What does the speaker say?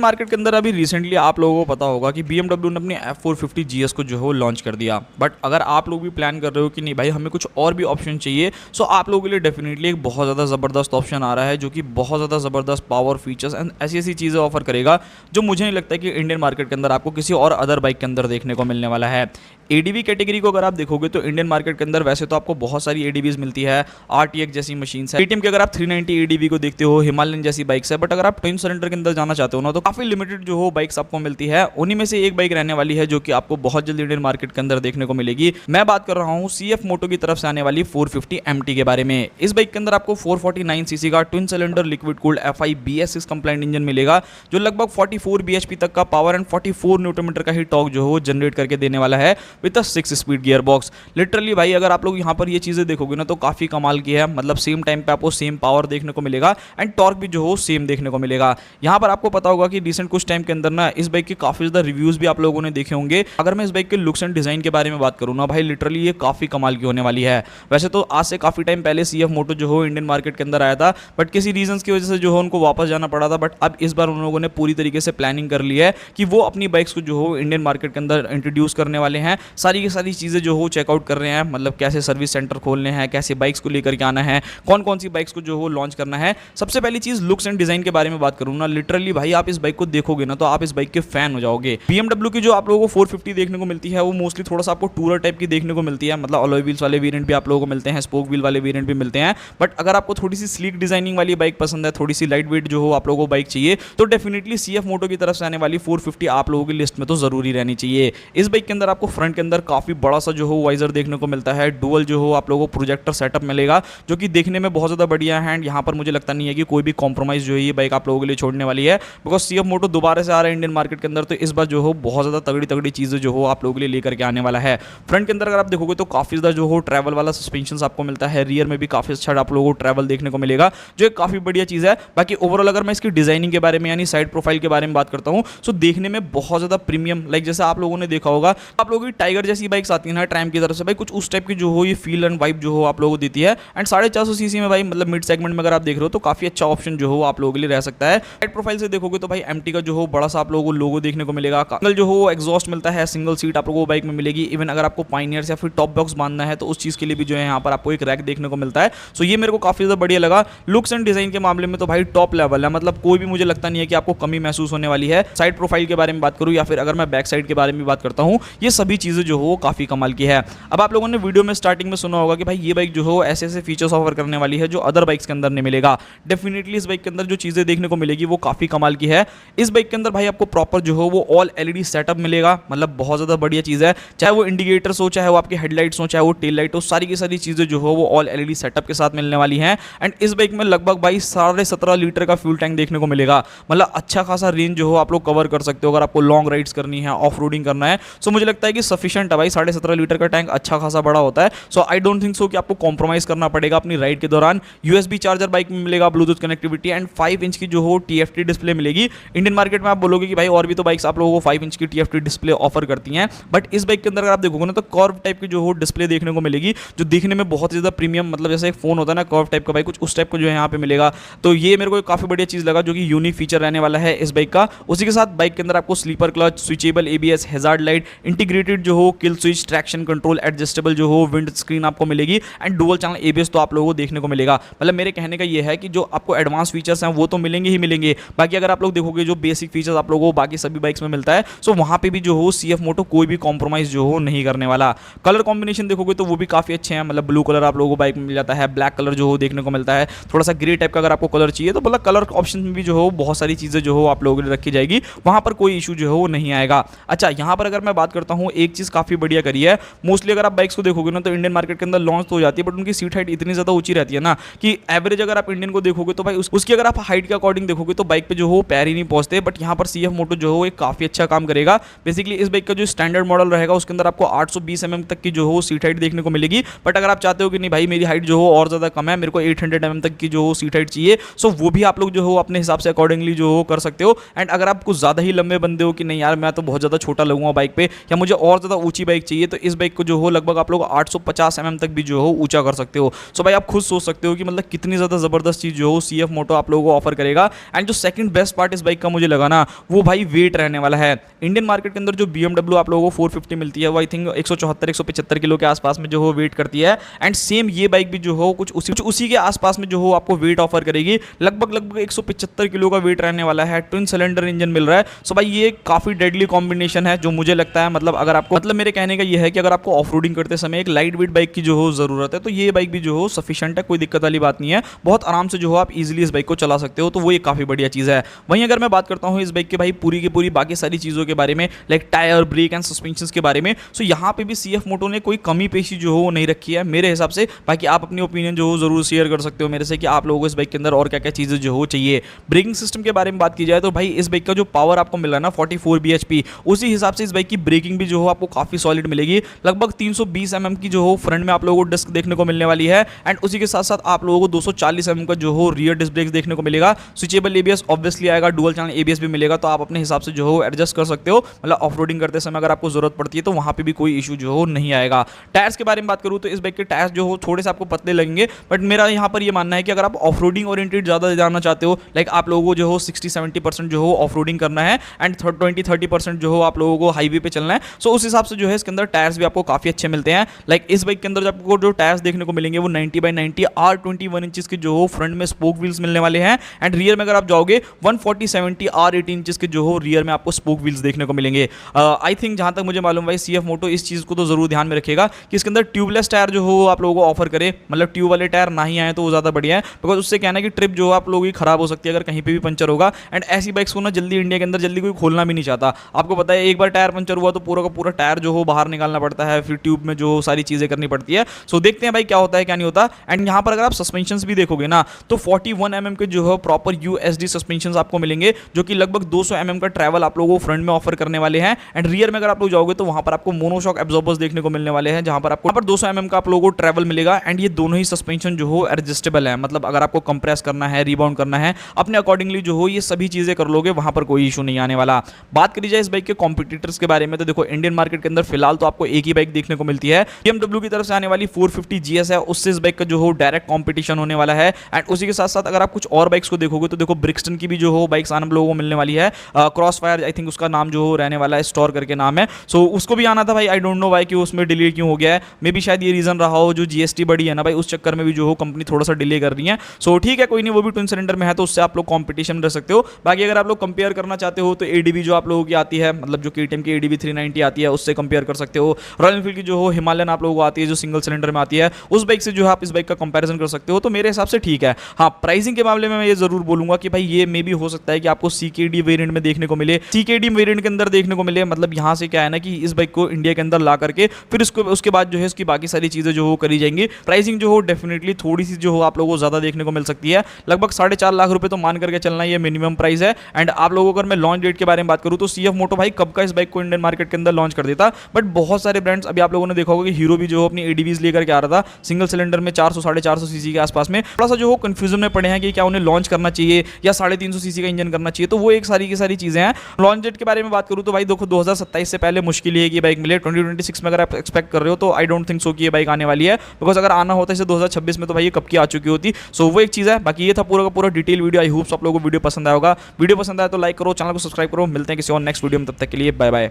Market के अंदर अभी रिसेंटली आप लोगों को पता होगा कि BMW ने अपनी F450 GS को जो है वो लॉन्च कर दिया। बट अगर आप लोग भी प्लान कर रहे हो कि नहीं भाई हमें कुछ और भी ऑप्शन चाहिए, सो आप लोगों के लिए डेफिनेटली एक बहुत ज़्यादा ज़बरदस्त ऑप्शन आ रहा है जो कि बहुत ज़्यादा ज़बरदस्त पावर फीचर्स एंड ऐसी ऐसी चीज़ें ऑफर करेगा जो मुझे नहीं लगता कि इंडियन मार्केट के अंदर आपको किसी और अदर बाइक के अंदर देखने को मिलने वाला है। ADV कैटेगरी को अगर आप देखोगे तो इंडियन मार्केट के अंदर वैसे तो आपको बहुत सारी ADVs मिलती है, RTX जैसी मशीन है, KTM के अगर आप 390 ADV को देखते हो, हिमालयन जैसी बाइक्स है। बट अगर आप ट्विन सरेंडर के अंदर जाना चाहते हो ना तो काफी लिमिटेड जो हो बाइक्स आपको मिलती है। उन्हीं में से एक बाइक रहने वाली है जो कि आपको बहुत जल्दी इंडियन मार्केट के अंदर देखने को मिलेगी। मैं बात कर रहा हूँ CF मोटो की तरफ से आने वाली 450 MT के बारे में। इस बाइक के अंदर आपको 449 सीसी का twin cylinder liquid cooled FI BS6 complaint engine मिलेगा जो लगभग 44 bhp तक का पावर एंड 44 न्यूटन मीटर का ही टॉर्क जो हो जनरेट करके देने वाला है with a 6 speed gear box. Literally भाई अगर आप लोग यहाँ पर ये चीजें देखोगे ना तो काफी कमाल की है। मतलब सेम टाइम पे आपको सेम पावर देखने को मिलेगा एंड टॉर्क भी जो हो सेम देखने को मिलेगा। यहाँ पर आपको पता होगा कि रिसेंट कुछ टाइम के अंदर ना इस बाइक के काफी ज्यादा रिव्यूज भी आप लोगों ने देखे होंगे। अगर मैं इस बाइक के लुक्स एंड डिजाइन के बारे में बात करूँ ना भाई लिटरली ये काफी कमाल की होने वाली है। वैसे तो आज से काफी टाइम पहले CF मोटो जो हो इंडियन मार्केट के अंदर आया था बट किसी रीजन की वजह से जो है उनको वापस जाना पड़ा था। बट अब इस बार उन लोगों ने पूरी तरीके से प्लानिंग कर ली है कि वो अपनी बाइक्स को जो हो इंडियन मार्केट के अंदर इंट्रोड्यूस करने वाले हैं। सारी की सारी चीजें जो हो चेकआउट कर रहे हैं, मतलब कैसे सर्विस सेंटर खोलने हैं, कैसे बाइक्स को लेकर के आना है, कौन कौन सी बाइक्स को जो हो लॉन्च करना है। सबसे पहली चीज लुक्स एंड डिजाइन के बारे में बात करूं ना, लिटरली भाई आप इस बाइक को देखोगे ना तो आप इस बाइक के फैन हो जाओगे। BMW की जो आप लोगों को 450 देखने को मिलती है वो मोस्टली थोड़ा सा आपको टूरर टाइप की देखने को मिलती है। मतलब अलॉय व्हील्स वाले वेरिएंट भी आप लोगों को मिलते हैं, स्पोक व्हील वाले वेरिएंट भी मिलते हैं। बट अगर आपको थोड़ी सी स्लीक डिजाइनिंग वाली बाइक पसंद है, थोड़ी सी लाइट वेट जो हो आप लोगों को बाइक चाहिए तो डेफिनेटली CF मोटो की तरफ से आने वाली 450 आप लोगों की लिस्ट में तो जरूरी रहनी चाहिए। इस बाइक के अंदर आपको फ्रंट के अंदर काफी बड़ा सा जो हो वाइजर देखने को मिलता है। डुअल जो हो आप लोगों को प्रोजेक्टर सेटअप मिलेगा जो कि देखने में बहुत ज़्यादा बढ़िया है। एंड यहाँ पर मुझे लगता नहीं है कि कोई भी कॉम्प्रोमाइज़ जो है ये बाइक आप लोगों के लिए छोड़ने वाली है, बिकॉज CF मोटो दोबारा से आ रहा है इंडियन मार्केट के अंदर तो इस बार जो हो बहुत ज़्यादा तगड़ी तगड़ी चीज़ें जो हो आप लोगों के लिए लेकर के आने वाला है। फ्रंट के अंदर अगर आप देखोगे तो काफ़ी ज़्यादा जो हो ट्रैवल वाला सस्पेंशन आपको मिलता है। रियर में भी काफ़ी अच्छा आप लोगों को ट्रैवल देखने को मिलेगा जो एक काफ़ी बढ़िया चीज़ है। बाकी ओवरऑल अगर मैं इसकी डिजाइनिंग के बारे में यानी साइड प्रोफाइल के बारे में बात करता हूँ सो देखने में बहुत ज़्यादा प्रीमियम, लाइक जैसे आप लोगों ने देखा होगा आप लोगों की टाइगर जैसी बाइक्स आती है ना ट्रैम की तरफ से, भाई कुछ उस टाइप की जो हो ये फील एंड वाइब जो हो आप लोगों को देती है। एंड 450 सीसी में भाई मतलब मिड सेगमेंट में अगर आप देख रहे हो तो काफी अच्छा ऑप्शन जो हो आप लोगों के लिए रह सकता है। साइड प्रोफाइल से देखोगे तो भाई MT का जो हो बड़ा सा आप लोगों को लोगो देखने को मिलेगा। सिंगल जो हो एग्जॉस्ट मिलता है, सिंगल सीट आप लोगों को बाइक में मिलेगी। इवन अगर आपको पाइनियर्स या फिर टॉप बॉक्स बांधना है तो उस चीज के लिए भी जो है यहाँ पर आपको एक रैक देखने को मिलता है। सो ये मेरे को काफी ज्यादा बढ़िया लगा। लुक्स एंड डिजाइन के मामले में तो भाई टॉप लेवल है, मतलब कोई भी मुझे लगता नहीं है कि आपको कमी महसूस होने वाली है। साइड प्रोफाइल के बारे में बात करूँ या फिर अगर मैं बैक साइड के बारे में बात करता हूँ, ये सभी चीजें जो हो काफी कमाल की है। अब आप लोगों ने वीडियो में स्टार्टिंग में सुना होगा कि भाई ये बाइक जो हो ऐसे ऐसे फीचर्स ऑफर करने वाली है जो अदर बाइक्स के अंदर नहीं मिलेगा। डेफिनेटली इस बाइक के अंदर जो चीजें देखने को मिलेगी वो काफी कमाल की है। इस बाइक के अंदर भाई आपको प्रॉपर जो हो वो ऑल LED सेटअप मिलेगा, मतलब बहुत ज्यादा बढ़िया चीज है। चाहे वो इंडिकेटर्स हो, चाहे वो आपके हेडलाइट्स हो, चाहे वो टेल लाइट हो, सारी की सारी चीजें जो हो वो ऑल LED सेटअप के साथ मिलने वाली हैं। एंड इस बाइक में लगभग भाई 17.5 लीटर का फ्यूल टैंक देखने को मिलेगा। मतलब अच्छा खासा रेंज जो हो आप लोग कवर कर सकते हो अगर आपको लॉन्ग राइड्स करनी है, ऑफ रोडिंग करना है। सो मुझे लगता है कि सफिशिएंट है भाई, 17.5 लीटर का टैंक अच्छा खासा बड़ा होता है। सो आई डोंट थिंक सो कि आपको कॉम्प्रोमाइज करना पड़ेगा अपनी राइड के दौरान। USB चार्जर बाइक में मिलेगा, ब्लूटूथ कनेक्टिविटी एंड 5 इंच की जो हो TFT डिस्प्ले मिलेगी। इंडियन मार्केट में आप बोलोगे कि भाई और भी तो बाइक्स आप लोगों को 5 इंच की TFT डिस्प्ले ऑफर करती हैं, बट इस बाइक के अंदर अगर आप देखोगे ना तो कर्व टाइप की जो हो डिस्प्ले देखने को मिलेगी जो देखने में बहुत ज्यादा प्रीमियम, मतलब जैसे एक फोन होता है ना कर्व टाइप का, भाई कुछ उस टाइप को जो है यहाँ पे मिलेगा। तो ये मेरे को काफी बढ़िया चीज लगा जो कि यूनिक फीचर रहने वाला है इस बाइक का। उसी के साथ बाइक के अंदर आपको slipper clutch, switchable ABS, hazard light, integrated जो हो kill switch, traction control, adjustable जो हो विंड स्क्रीन आपको मिलेगी एंड डुअल चैनल ABS तो आप लोगों को देखने को मिलेगा। मतलब मेरे कहने का ये है कि जो आपको एडवांस फीचर्स हैं वो तो मिलेंगे ही मिलेंगे। बाकी अगर आप लोग देखोगे जो बेसिक फीचर्स आप लोगों को बाकी सभी बाइक्स में मिलता है सो वहां पे भी जो हो CF मोटो कोई भी कॉम्प्रोमाइज जो हो नहीं करने वाला। कलर कॉम्बिनेशन देखोगे तो वो भी काफी अच्छे हैं। मतलब ब्लू कलर आप लोगों को बाइक में मिल जाता है, ब्लैक कलर जो हो देखने को मिलता है, थोड़ा सा ग्रे टाइप का अगर आपको कलर चाहिए तो मतलब कलर ऑप्शन में भी जो हो बहुत सारी चीजें जो हो आप लोगों के लिए रखी जाएगी, वहां पर कोई इशू जो हो नहीं आएगा। अच्छा यहाँ पर अगर मैं बात करता हूँ एक चीज काफी बढ़िया करी है। मोस्टली अगर आप बाइक्स को देखोगे ना तो इंडियन मार्केट के अंदर लॉन्च तो हो जाती है बट उनकी सीट हाइट इतनी ज्यादा ऊंची रहती है ना कि एवरेज अगर आप इंडियन को देखोगे तो भाई उसकी अगर आप हाइट के अकॉर्डिंग देखोगे तो बाइक पे जो हो पैर ही नहीं पहुंचते। बट यहाँ पर CF मोटो जो हो एक काफी अच्छा काम करेगा। बेसिकली इस बाइक का जो स्टैंडर्ड मॉडल रहेगा उसके अंदर आपको 820 mm तक की जो हो सीट हाइट देखने को मिलेगी। बट अगर आप चाहते हो कि नहीं भाई मेरी हाइट जो हो और ज्यादा कम है, मेरे को 800 mm तक की जो हो सीट हाइट चाहिए, सो वो भी आप लोग जो हो अपने हिसाब से अकॉर्डिंगली जो हो कर सकते हो। एंड अगर आप कुछ ज्यादा ही लंबे बंदे हो कि नहीं यार मैं तो बहुत ज्यादा छोटा लगूंगा बाइक पे या मुझे और ज्यादा ऊंची बाइक चाहिए, तो इस बाइक को जो हो लगभग आप लोग 850 mm तक भी जो हो ऊंचा कर सकते हो। सो भाई आप खुद सोच सकते हो कि मतलब कितनी ज्यादा जबरदस्त चीज जो हो CF मोटो आप लोगों को ऑफर करेगा। एंड जो सेकंड बेस्ट पार्ट इस बाइक का मुझे लगा ना वो भाई वेट रहने वाला है। इंडियन मार्केट के अंदर जो BMW आप लोगों को 450 मिलती है वो आई थिंक 174-175 किलो के आसपास में जो हो वेट करती है। एंड सेम ये बाइक भी जो हो कुछ उसी के आसपास में जो हो आपको वेट ऑफर करेगी। लगभग 175 किलो का वेट रहने वाला है। ट्विन सिलेंडर इंजन मिल रहा है। सो भाई ये काफ़ी डेडली कॉम्बिनेशन है जो मुझे लगता है, मतलब अगर आपको, मतलब मेरे कहने का ये है कि अगर आपको ऑफ रोडिंग करते समय एक लाइट वेट बाइक की जो हो ज़रूरत है तो ये बाइक भी जो हो सफिशिएंट है, कोई दिक्कत वाली बात नहीं है। बहुत आराम से जो हो आप इजीली इस बाइक को चला सकते हो, तो वो एक काफ़ी बढ़िया चीज़ है। वहीं अगर मैं बात करता हूँ इस बाइक के भाई पूरी की पूरी बाकी सारी चीज़ों के बारे में, like tyre, brake and suspension के बारे में, सो यहाँ पे भी CF मोटो ने कोई कमी पेशी जो हो नहीं रखी है मेरे हिसाब से। बाकी आप अपनी ओपिनियन जो हो जरूर शेयर कर सकते हो मेरे से कि आप लोगों को इस बाइक के अंदर और क्या क्या चीज़ें जो हो चाहिए। ब्रेकिंग सिस्टम के बारे में बात की जाए तो भाई इस बाइक का जो पावर आपको मिल रहा है ना 44 bhp, उसी हिसाब से इस बाइक की ब्रेकिंग भी जो हो आपको काफ़ी सॉलिड मिलेगी। लगभग 320 mm की जो हो फ्रंट में आप लोगों को डिस्क देखने को मिलने वाली है। एंड उसी के साथ साथ आप लोगों को 240 mm का जो हो रियर डिस्क ब्रेक देखने को मिलेगा। स्विचेबल ABS ऑब्वियसली आएगा, डुअल चैनल ABS भी मिलेगा, तो आप अपने हिसाब से जो हो एडजस्ट कर सकते हो। मतलब ऑफ रोडिंग करते समय अगर आपको जरूरत पड़ती है तो वहाँ पे भी कोई इशू जो हो नहीं आएगा। टायर्स के बारे में बात करूँ तो इस बाइक के टायर्स जो हो थोड़े से आपको पतले लगेंगे, बट मेरा यहाँ पर ये मानना है कि अगर आप ऑफ रोडिंग ओरिएंटेड ज़्यादा जाना चाहते हो, लाइक आप लोगों को जो हो 60-70% जो हो ऑफ रोडिंग करना है एंड 20-30% जो हो आप लोगों को हाईवे पे चलना है, सो उस हिसाब से जो है इसके अंदर टायर्स भी आपको काफ़ी अच्छे मिलते हैं। लाइक इस बाइक के अंदर आपको जो टायर्स देखने को मिलेंगे वो 90/90 R21 इंचेस के जो हो फ्रंट में स्पोक व्हील्स मिलने वाले हैं। एंड रियर में अगर आप जाओगे 140/70 R18 इंचेस के जो हो रियर में आपको स्पोक व्हील्स देखने को मिलेंगे। आई थिंक जहां तक मुझे मालूम भाई CF मोटो इस चीज़ को तो जरूर ध्यान में रखेगा कि इसके अंदर ट्यूबलेस टायर जो हो आप लोगों को ऑफर करे, मतलब ट्यूब वाले टायर ना ही आए तो वो ज़्यादा बढ़िया है, बिकॉज उससे कहना है कि ट्रिप जो आप लोगों की खराब हो सकती है अगर कहीं पे भी पंचर होगा। एंड ऐसी बाइक्स को ना जल्दी इंडिया के अंदर जल्दी कोई खोलना भी नहीं चाहता। आपको पता है एक बार टायर पंचर हुआ तो पूरा का पूरा टायर जो हो बाहर निकालना पड़ता है, फिर ट्यूब में जो सारी चीज़ें करनी पड़ती है। सो देखते हैं भाई क्या होता है क्या नहीं होता। एंड यहाँ पर अगर आप सस्पेंशन भी देखोगे ना तो 41 mm के जो है प्रॉपर USD सस्पेंशन आपको मिलेंगे, जो कि लगभग 200 mm का ट्रैवल आप लोगों को फ्रंट में ऑफर करने वाले हैं। एंड रियर में अगर आप लोग जाओगे तो वहां पर आपको मोनोशॉक एब्जॉर्बर्स देखने को मिलने वाले हैं, जहां पर आपको 200 mm का आप लोगों को ट्रैवल मिलेगा। एंड ये दोनों ही सस्पेंशन जो हो एडजस्टेबल है, मतलब अगर आपको कंप्रेस करना है, रिबाउंड करना है, अपने अकॉर्डिंगली जो हो ये सभी चीजें कर लोगे, वहां पर कोई इशू नहीं आने वाला। बात करी जाए इस बाइक के कॉम्पिटिटर्स के बारे में तो देखो इंडियन मार्केट के अंदर फिलहाल तो आपको एक ही बाइक देखने को मिलती है, BMW की तरफ से आने वाली 450 GS है, उससे इस बाइक का जो हो डायरेक्ट कॉम्पिटिशन होने वाला है। एंड उसी के साथ साथ अगर आप कुछ और बाइक्स को देखोगे तो देखो ब्रिक्सटन की भी जो हो बाइक्स आने लोगों को मिलने वाली है। क्रॉसफायर आई थिंक उसका नाम जो हो रहने वाला है, स्टोर करके नाम है। सो उसको भी आना था भाई, आई डोंट नो भाई कि उसमें डिले क्यों हो गया है। मे बी शायद ये रीजन रहा हो जो GST बढ़ी है ना भाई, उस चक्कर में भी जो हो कंपनी थोड़ा सा डिले कर रही है। सो ठीक है कोई नहीं, वो भी ट्विन सिलेंडर में है तो उससे आप लोग कॉम्पिटिशन में रह सकते हो। बाकी अगर आप लोग कंपेयर करना चाहते हो तो ADB जो आप लोगों की आती है, मतलब जो KTM की ADB 390 आती है उससे कंपेयर कर सकते हो। रॉयल एनफील्ड की जो हो हिमालयन आप लोगों को आती है जो सिंगल सिलेंडर में आती है, उस बाइक से जो है आप इस बाइक का कंपैरिजन कर सकते हो। तो मेरे हिसाब से ठीक है। हाँ, प्राइसिंग के मामले में मैं ये जरूर बोलूंगा कि भाई ये मे भी हो सकता है कि आपको CKD वेरिएंट में देखने को मिले, CKD वेरिएंट के अंदर देखने को मिले। मतलब यहाँ से क्या है ना कि इस बाइक को इंडिया के अंदर ला करके फिर उसके बाद जो है इसकी बाकी सारी चीजें जो हो करी जाएंगी। प्राइसिंग जो हो डेफिनेटली थोड़ी सी जो हो आप लोगों को ज्यादा देखने को मिल सकती है। लगभग 4.5 लाख रुपए तो मान करके चलना ये मिनिमम प्राइस है। एंड आप लोगों को अगर मैं लॉन्च डेट के बारे में बात करूँ तो CF मोटो भाई कब का इस बाइक को इंडियन मार्केट के अंदर लॉन्च कर देता, बट बहुत सारे ब्रांड्स अभी आप लोगों ने देखा होगा कि हीरो भी जो अपनी ADVs लेकर के आ रहा था सिंगल सिलेंडर में 400-450 सीसी के आसपास में। थोड़ा सा जो हो कंफ्यूजन में पड़े हैं कि क्या उन्हें लॉन्च करना चाहिए या 350 सीसी का इंजन करना चाहिए, तो वो एक सारी की सारी चीजें हैं। लॉन्च डेट के बारे में बात करूँ तो भाई देखो 2027 से पहले मुश्किल है कि ये बाइक मिले। 2026 में अगर आप एक्सपेक्ट कर रहे हो तो आई डोंट थिंक सो कि ये बाइक आने वाली है, बिकॉज अगर आना होता है इसे 2026 में तो भाई ये कब की आ चुकी होती। सो वो एक चीज़ है। बाकी ये था पूरा का पूरा डिटेल वीडियो। आई होप आप लोगों को वीडियो पसंद आया होगा। वीडियो पसंद आया तो लाइक करो, चैनल को सब्सक्राइब करो। मिलते हैं किसी और नेक्स्ट वीडियो में, तब तक के लिए बाय बाय।